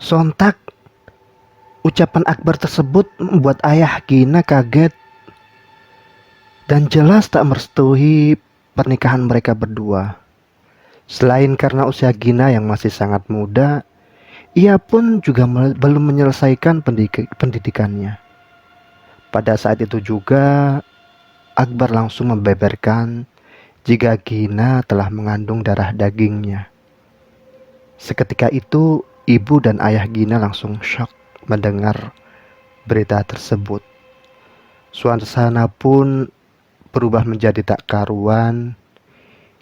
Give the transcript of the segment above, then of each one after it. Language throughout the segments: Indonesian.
Sontak ucapan Akbar tersebut membuat ayah Gina kaget dan jelas tak merestui pernikahan mereka berdua. Selain karena usia Gina yang masih sangat muda, ia pun juga belum menyelesaikan pendidikannya. Pada saat itu juga, Akbar langsung membeberkan jika Gina telah mengandung darah dagingnya. Seketika itu, ibu dan ayah Gina langsung shock mendengar berita tersebut. Suasana pun berubah menjadi tak karuan.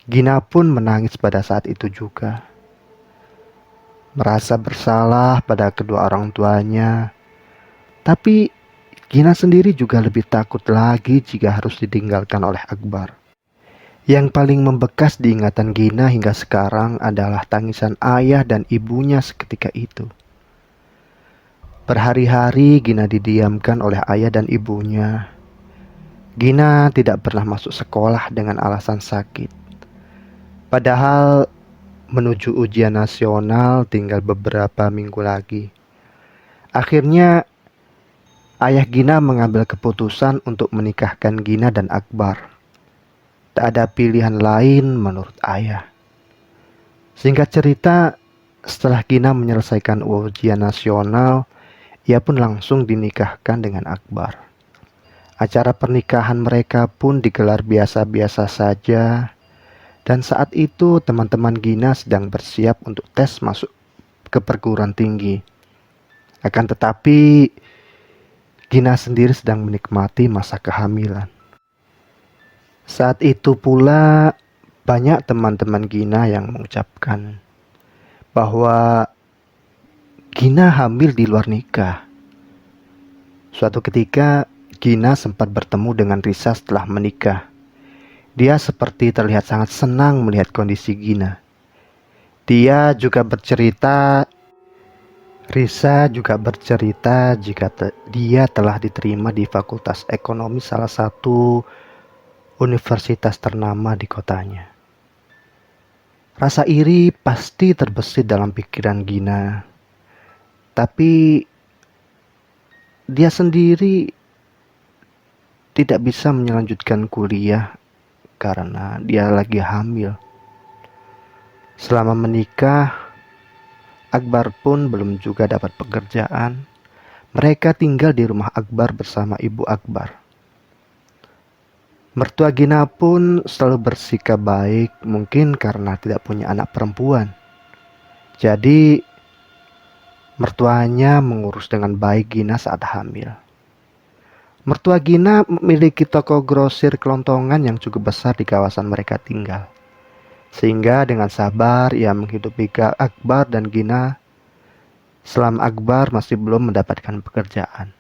Gina pun menangis pada saat itu juga. Merasa bersalah pada kedua orang tuanya. Tapi Gina sendiri juga lebih takut lagi jika harus ditinggalkan oleh Akbar. Yang paling membekas di ingatan Gina hingga sekarang adalah tangisan ayah dan ibunya seketika itu. Berhari-hari Gina didiamkan oleh ayah dan ibunya. Gina tidak pernah masuk sekolah dengan alasan sakit. Padahal menuju ujian nasional tinggal beberapa minggu lagi. Akhirnya ayah Gina mengambil keputusan untuk menikahkan Gina dan Akbar. Tak ada pilihan lain menurut ayah. Singkat cerita, setelah Gina menyelesaikan ujian nasional, ia pun langsung dinikahkan dengan Akbar. Acara pernikahan mereka pun digelar biasa-biasa saja. Dan saat itu teman-teman Gina sedang bersiap untuk tes masuk ke perguruan tinggi. Akan tetapi, Gina sendiri sedang menikmati masa kehamilan. Saat itu pula banyak teman-teman Gina yang mengucapkan bahwa Gina hamil di luar nikah. Suatu ketika Gina sempat bertemu dengan Risa setelah menikah. Dia seperti terlihat sangat senang melihat kondisi Gina. Risa juga bercerita jika dia telah diterima di Fakultas Ekonomi salah satu universitas ternama di kotanya. Rasa iri pasti terbesit dalam pikiran Gina. Tapi dia sendiri tidak bisa melanjutkan kuliah karena dia lagi hamil. Selama menikah, Akbar pun belum juga dapat pekerjaan. Mereka tinggal di rumah Akbar bersama ibu Akbar. Mertua Gina pun selalu bersikap baik, mungkin karena tidak punya anak perempuan. Jadi, mertuanya mengurus dengan baik Gina saat hamil. Mertua Gina memiliki toko grosir kelontongan yang cukup besar di kawasan mereka tinggal. Sehingga dengan sabar ia menghidupi Akbar dan Gina selama Akbar masih belum mendapatkan pekerjaan.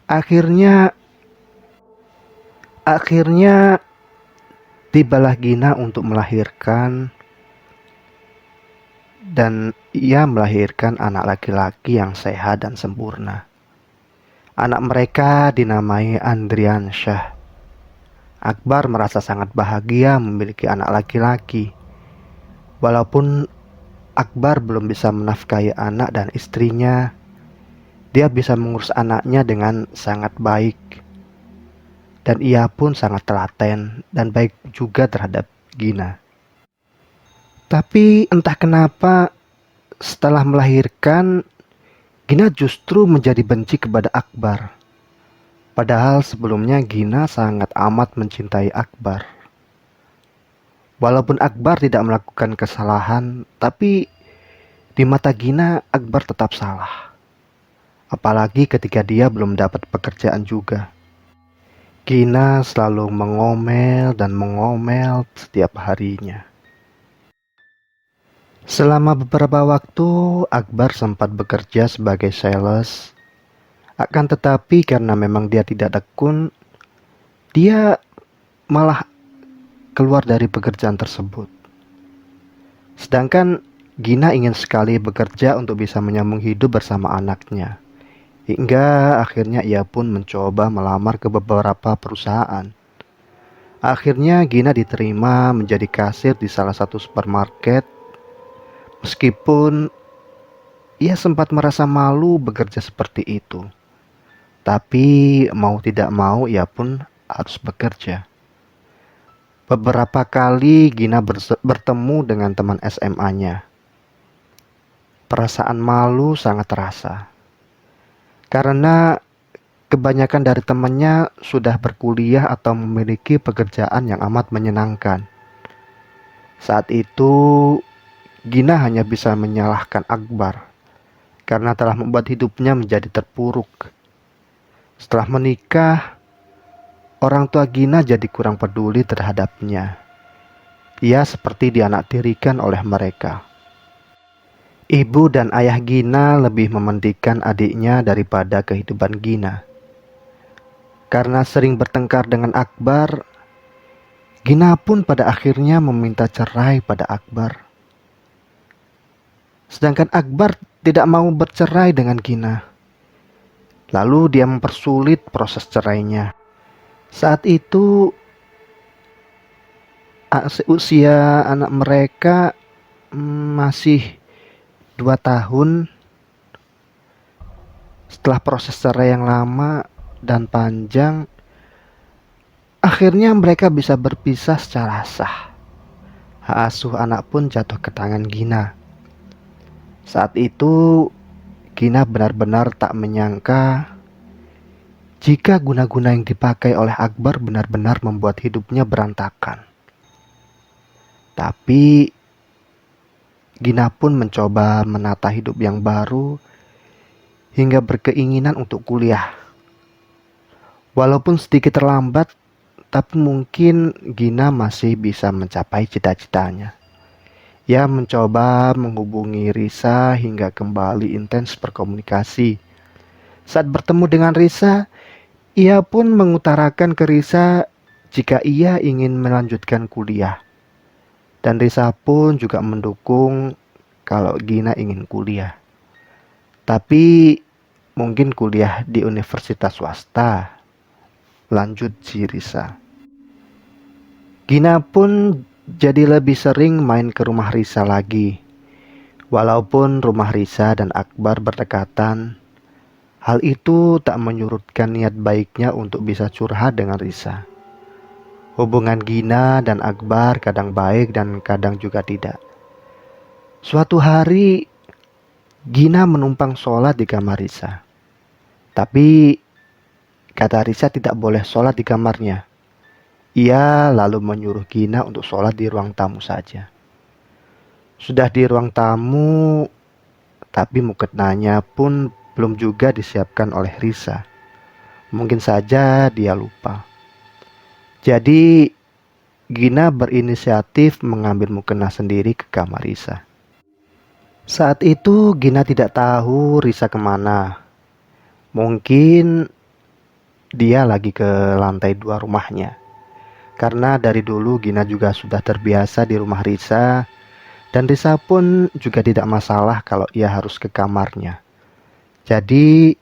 Akhirnya tibalah Gina untuk melahirkan, dan ia melahirkan anak laki-laki yang sehat dan sempurna. Anak mereka dinamai Andriansyah. Akbar merasa sangat bahagia memiliki anak laki-laki. Walaupun Akbar belum bisa menafkahi anak dan istrinya, dia bisa mengurus anaknya dengan sangat baik. Dan ia pun sangat telaten dan baik juga terhadap Gina. Tapi entah kenapa setelah melahirkan, Gina justru menjadi benci kepada Akbar. Padahal sebelumnya Gina sangat amat mencintai Akbar. Walaupun Akbar tidak melakukan kesalahan, tapi di mata Gina Akbar tetap salah. Apalagi ketika dia belum dapat pekerjaan juga. Gina selalu mengomel dan mengomel setiap harinya. Selama beberapa waktu, Akbar sempat bekerja sebagai sales. Akan tetapi karena memang dia tidak tekun, dia malah keluar dari pekerjaan tersebut. Sedangkan Gina ingin sekali bekerja untuk bisa menyambung hidup bersama anaknya. Hingga akhirnya ia pun mencoba melamar ke beberapa perusahaan. Akhirnya Gina diterima menjadi kasir di salah satu supermarket. Meskipun ia sempat merasa malu bekerja seperti itu. Tapi mau tidak mau ia pun harus bekerja. Beberapa kali Gina bertemu dengan teman SMA-nya. Perasaan malu sangat terasa. Karena kebanyakan dari temannya sudah berkuliah atau memiliki pekerjaan yang amat menyenangkan. Saat itu Gina hanya bisa menyalahkan Akbar karena telah membuat hidupnya menjadi terpuruk. Setelah menikah, orang tua Gina jadi kurang peduli terhadapnya. Ia seperti dianaktirikan oleh mereka. Ibu dan ayah Gina lebih mementingkan adiknya daripada kehidupan Gina. Karena sering bertengkar dengan Akbar, Gina pun pada akhirnya meminta cerai pada Akbar. Sedangkan Akbar tidak mau bercerai dengan Gina. Lalu dia mempersulit proses cerainya. Saat itu usia anak mereka masih 2 tahun. Setelah proses cerai yang lama dan panjang, akhirnya mereka bisa berpisah secara sah. Hak asuh anak pun jatuh ke tangan Gina. Saat itu Gina benar-benar tak menyangka jika guna-guna yang dipakai oleh Akbar benar-benar membuat hidupnya berantakan. Tapi Gina pun mencoba menata hidup yang baru hingga berkeinginan untuk kuliah. Walaupun sedikit terlambat, tapi mungkin Gina masih bisa mencapai cita-citanya. Ia mencoba menghubungi Risa hingga kembali intens berkomunikasi. Saat bertemu dengan Risa, ia pun mengutarakan ke Risa jika ia ingin melanjutkan kuliah. Dan Risa pun juga mendukung kalau Gina ingin kuliah. Tapi mungkin kuliah di universitas swasta, lanjut si Risa. Gina pun jadi lebih sering main ke rumah Risa lagi. Walaupun rumah Risa dan Akbar berdekatan, hal itu tak menyurutkan niat baiknya untuk bisa curhat dengan Risa. Hubungan Gina dan Akbar kadang baik dan kadang juga tidak. Suatu hari, Gina menumpang sholat di kamar Risa. Tapi kata Risa tidak boleh sholat di kamarnya. Ia lalu menyuruh Gina untuk sholat di ruang tamu saja. Sudah di ruang tamu, tapi mukena pun belum juga disiapkan oleh Risa. Mungkin saja dia lupa. Jadi Gina berinisiatif mengambil mukena sendiri ke kamar Risa. Saat itu Gina tidak tahu Risa kemana. Mungkin dia lagi ke lantai 2 rumahnya. Karena dari dulu Gina juga sudah terbiasa di rumah Risa, dan Risa pun juga tidak masalah kalau ia harus ke kamarnya. Jadi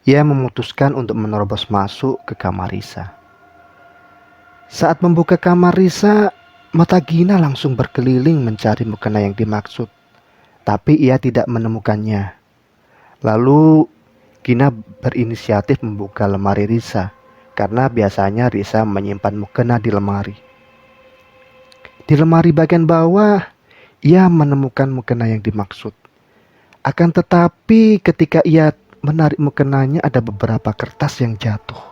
ia memutuskan untuk menerobos masuk ke kamar Risa. Saat membuka kamar Risa, mata Gina langsung berkeliling mencari mukena yang dimaksud, tapi ia tidak menemukannya. Lalu Gina berinisiatif membuka lemari Risa, karena biasanya Risa menyimpan mukena di lemari. Di lemari bagian bawah, ia menemukan mukena yang dimaksud. Akan tetapi ketika ia menarik mukenanya, ada beberapa kertas yang jatuh.